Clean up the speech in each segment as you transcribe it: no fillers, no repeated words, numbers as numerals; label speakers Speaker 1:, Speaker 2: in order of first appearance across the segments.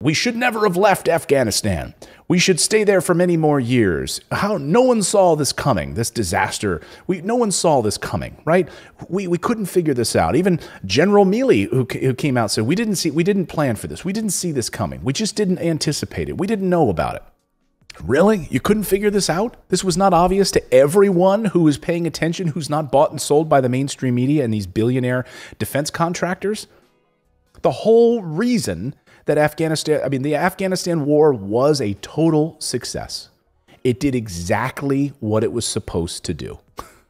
Speaker 1: We should never have left Afghanistan. We should stay there for many more years. How no one saw this coming, this disaster. No one saw this coming, right? We couldn't figure this out. Even General Milley, who came out, said, we didn't plan for this. We didn't see this coming. We just didn't anticipate it. We didn't know about it. Really? You couldn't figure this out? This was not obvious to everyone who is paying attention, who's not bought and sold by the mainstream media and these billionaire defense contractors? The whole reason that the Afghanistan war was a total success. It did exactly what it was supposed to do,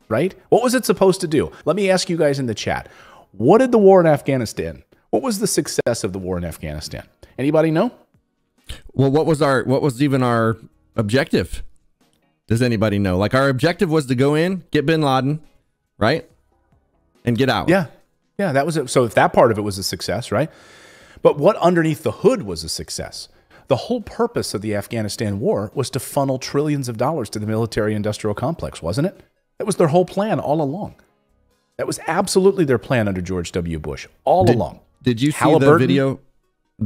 Speaker 1: right? What was it supposed to do? Let me ask you guys in the chat. What did the war in Afghanistan, what was the success of the war in Afghanistan? Anybody know?
Speaker 2: Well, what was even our objective? Does anybody know? Like, our objective was to go in, get bin Laden, right? And get out.
Speaker 1: Yeah, that was it. So if that part of it was a success, right? But what underneath the hood was a success? The whole purpose of the Afghanistan war was to funnel trillions of dollars to the military-industrial complex, wasn't it? That was their whole plan all along. That was absolutely their plan under George W. Bush all along.
Speaker 2: Did you see the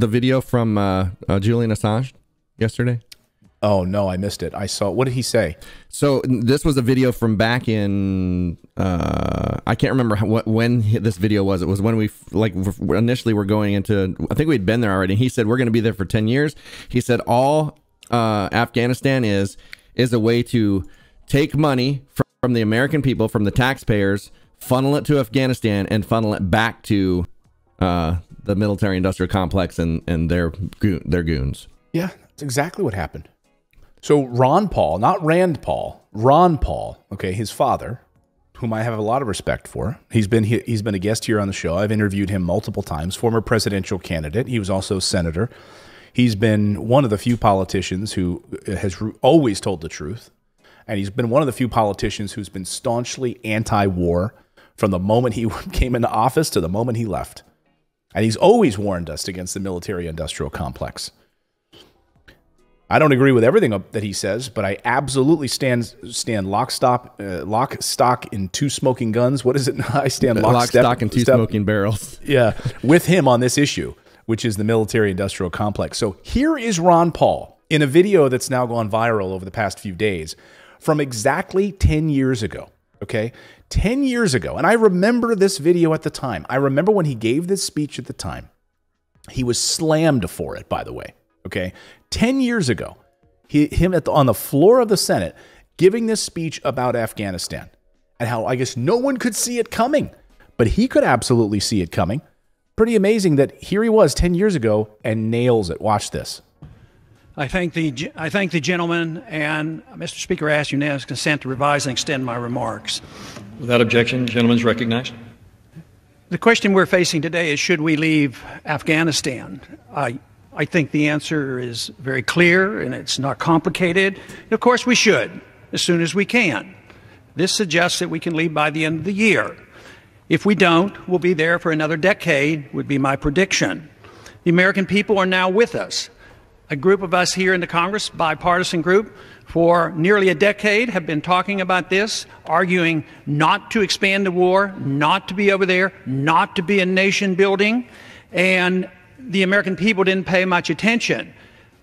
Speaker 2: video from Julian Assange yesterday?
Speaker 1: Oh, no, I missed it. I saw. What did he say?
Speaker 2: So this was a video from back in, I can't remember when this video was. It was when we initially were going into, I think we'd been there already. He said, we're going to be there for 10 years. He said, all Afghanistan is a way to take money from the American people, from the taxpayers, funnel it to Afghanistan, and funnel it back to the military-industrial complex and their goons.
Speaker 1: Yeah, that's exactly what happened. So Ron Paul, not Rand Paul, Ron Paul, okay, his father, whom I have a lot of respect for. He's been a guest here on the show. I've interviewed him multiple times. Former presidential candidate. He was also senator. He's been one of the few politicians who has always told the truth. And he's been one of the few politicians who's been staunchly anti-war from the moment he came into office to the moment he left. And he's always warned us against the military-industrial complex. I don't agree with everything that he says, but I absolutely stand lock, stock, and two smoking guns. What is it? I stand lock,
Speaker 2: stock, and two smoking barrels.
Speaker 1: Yeah, with him on this issue, which is the military-industrial complex. So here is Ron Paul in a video that's now gone viral over the past few days from exactly 10 years ago, okay? 10 years ago, and I remember this video at the time. I remember when he gave this speech at the time. He was slammed for it, by the way, okay? 10 years ago, on the floor of the Senate, giving this speech about Afghanistan and how I guess no one could see it coming, but he could absolutely see it coming. Pretty amazing that here he was 10 years ago and nails it. Watch this.
Speaker 3: I thank the gentleman, and Mr. Speaker, I ask unanimous consent to revise and extend my remarks.
Speaker 4: Without objection, the gentleman is recognized.
Speaker 3: The question we're facing today is, should we leave Afghanistan? I think the answer is very clear, and it's not complicated. Of course, we should, as soon as we can. This suggests that we can leave by the end of the year. If we don't, we'll be there for another decade, would be my prediction. The American people are now with us. A group of us here in the Congress, bipartisan group, for nearly a decade have been talking about this, arguing not to expand the war, not to be over there, not to be a nation building, and the American people didn't pay much attention.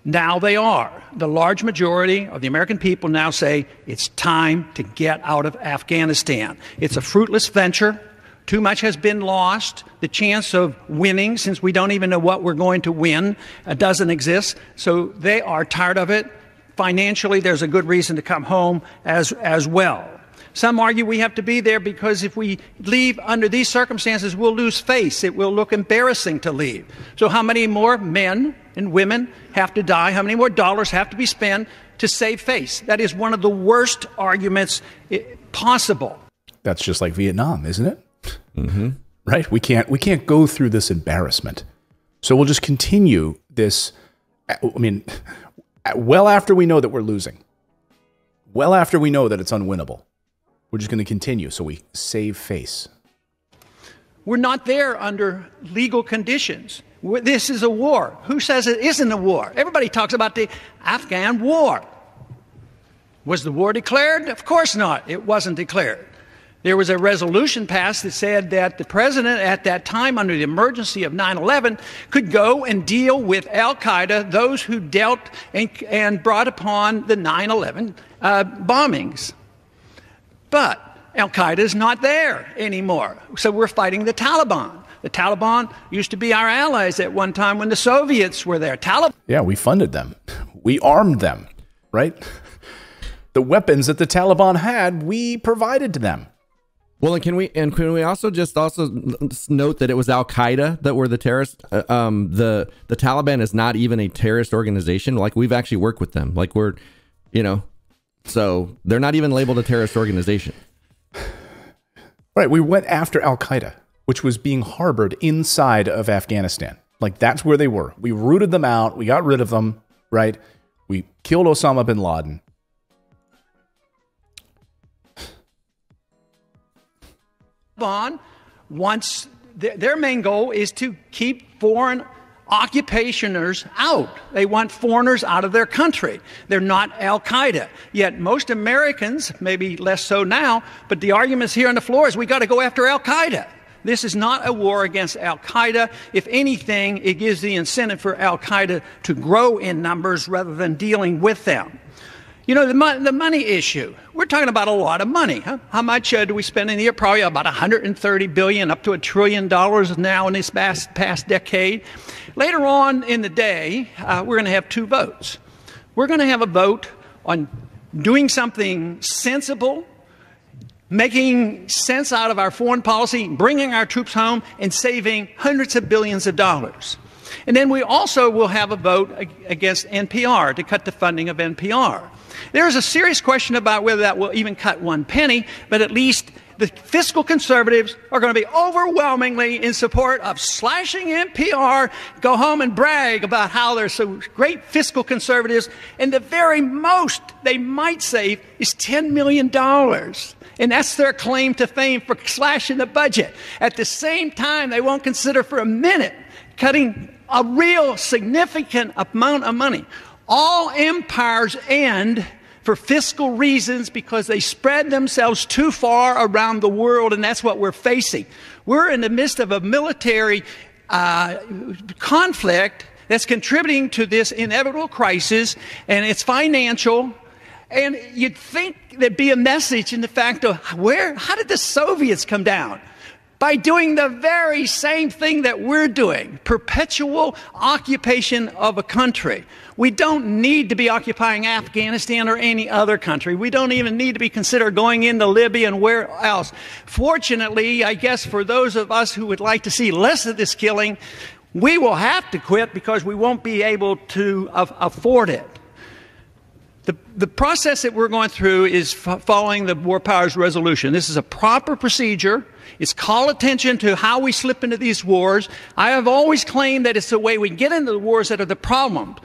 Speaker 3: Now they are. The large majority of the American people now say it's time to get out of Afghanistan. It's a fruitless venture. Too much has been lost. The chance of winning, since we don't even know what we're going to win, doesn't exist. So they are tired of it. Financially, there's a good reason to come home as well. Some argue we have to be there because if we leave under these circumstances, we'll lose face. It will look embarrassing to leave. So how many more men and women have to die? How many more dollars have to be spent to save face? That is one of the worst arguments possible.
Speaker 1: That's just like Vietnam, isn't it?
Speaker 2: Mm-hmm.
Speaker 1: Right? We can't go through this embarrassment. So we'll just continue this. I mean, well after we know that we're losing, well after we know that it's unwinnable. We're just going to continue so we save face.
Speaker 3: We're not there under legal conditions. This is a war. Who says it isn't a war? Everybody talks about the Afghan war. Was the war declared? Of course not. It wasn't declared. There was a resolution passed that said that the president at that time, under the emergency of 9/11, could go and deal with al-Qaeda, those who dealt and brought upon the 9/11 bombings. But al-Qaeda is not there anymore, so we're fighting the Taliban. The Taliban used to be our allies at one time when the Soviets were there.
Speaker 1: Yeah, we funded them. We armed them, right? The weapons that the Taliban had, we provided to them.
Speaker 2: Well, and can we also note that it was Al-Qaeda that were the terrorists? The Taliban is not even a terrorist organization. Like, we've actually worked with them. Like, we're, so they're not even labeled a terrorist organization.
Speaker 1: Right. We went after Al-Qaeda, which was being harbored inside of Afghanistan. Like, that's where they were. We rooted them out. We got rid of them, right? We killed Osama bin Laden.
Speaker 3: Once their main goal is to keep foreign occupationers out. They want foreigners out of their country. They're not al-Qaeda. Yet most Americans, maybe less so now, but the arguments here on the floor is we got to go after al-Qaeda. This is not a war against al-Qaeda. If anything, it gives the incentive for al-Qaeda to grow in numbers rather than dealing with them. The money issue. We're talking about a lot of money. Huh? How much do we spend in a year? Probably about $130 billion, up to $1 trillion now in this past decade. Later on in the day, we're going to have two votes. We're going to have a vote on doing something sensible, making sense out of our foreign policy, bringing our troops home, and saving hundreds of billions of dollars. And then we also will have a vote against NPR to cut the funding of NPR. There is a serious question about whether that will even cut one penny, but at least the fiscal conservatives are going to be overwhelmingly in support of slashing NPR, go home and brag about how they're so great fiscal conservatives, and the very most they might save is $10 million. And that's their claim to fame for slashing the budget. At the same time, they won't consider for a minute cutting a real significant amount of money. All empires end for fiscal reasons because they spread themselves too far around the world, and that's what we're facing. We're in the midst of a military conflict that's contributing to this inevitable crisis, and it's financial. And you'd think there'd be a message in the fact of how did the Soviets come down? By doing the very same thing that we're doing, perpetual occupation of a country. We don't need to be occupying Afghanistan or any other country. We don't even need to be considered going into Libya and where else. Fortunately, I guess for those of us who would like to see less of this killing, we will have to quit because we won't be able to afford it. The process that we're going through is following the War Powers Resolution. This is a proper procedure. It's call attention to how we slip into these wars. I have always claimed that it's the way we get into the wars that are the problem.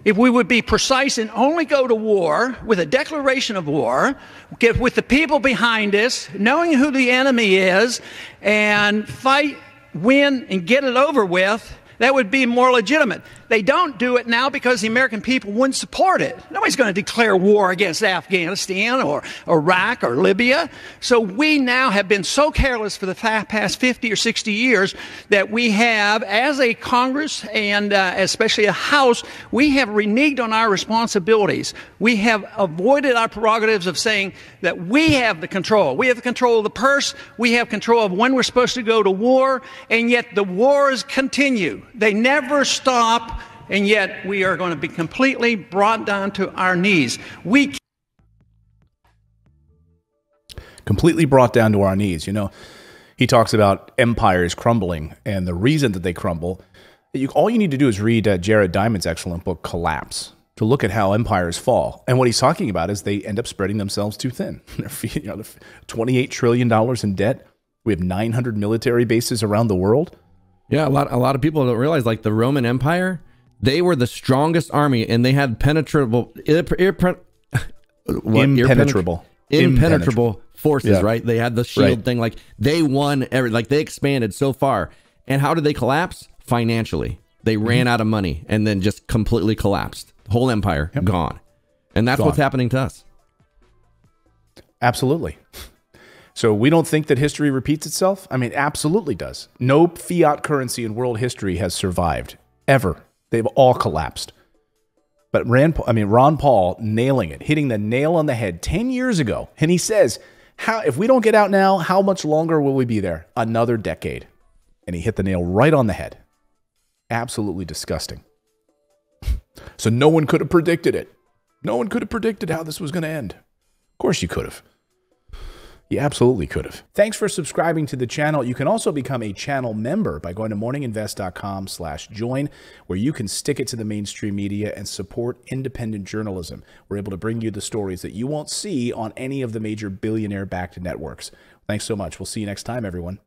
Speaker 3: If we would be precise and only go to war with a declaration of war, get with the people behind us, knowing who the enemy is, and fight, win, and get it over with, that would be more legitimate. They don't do it now because the American people wouldn't support it. Nobody's going to declare war against Afghanistan or Iraq or Libya. So we now have been so careless for the past 50 or 60 years that we have, as a Congress and especially a House, we have reneged on our responsibilities. We have avoided our prerogatives of saying that we have the control. We have the control of the purse. We have control of when we're supposed to go to war. And yet the wars continue. They never stop. And yet we are going to be completely brought down to our knees.
Speaker 1: Completely brought down to our knees. He talks about empires crumbling, and the reason that they crumble, all you need to do is read Jared Diamond's excellent book, Collapse, to look at how empires fall. And what he's talking about is they end up spreading themselves too thin. They're $28 trillion in debt. We have 900 military bases around the world.
Speaker 2: Yeah, a lot of people don't realize, like the Roman Empire, they were the strongest army, and they had impenetrable forces, yeah. Right? They had the shield thing. Like, they won they expanded so far. And how did they collapse? Financially. They ran out of money and then just completely collapsed. The whole empire gone. And that's what's happening to us.
Speaker 1: Absolutely. So we don't think that history repeats itself? I mean, absolutely does. No fiat currency in world history has survived, ever. They've all collapsed. But Ron Paul nailing it, hitting the nail on the head 10 years ago. And he says, if we don't get out now, how much longer will we be there? Another decade. And he hit the nail right on the head. Absolutely disgusting. So no one could have predicted it. No one could have predicted how this was going to end. Of course you could have. You absolutely could have. Thanks for subscribing to the channel. You can also become a channel member by going to morninginvest.com/join, where you can stick it to the mainstream media and support independent journalism. We're able to bring you the stories that you won't see on any of the major billionaire-backed networks. Thanks so much. We'll see you next time, everyone.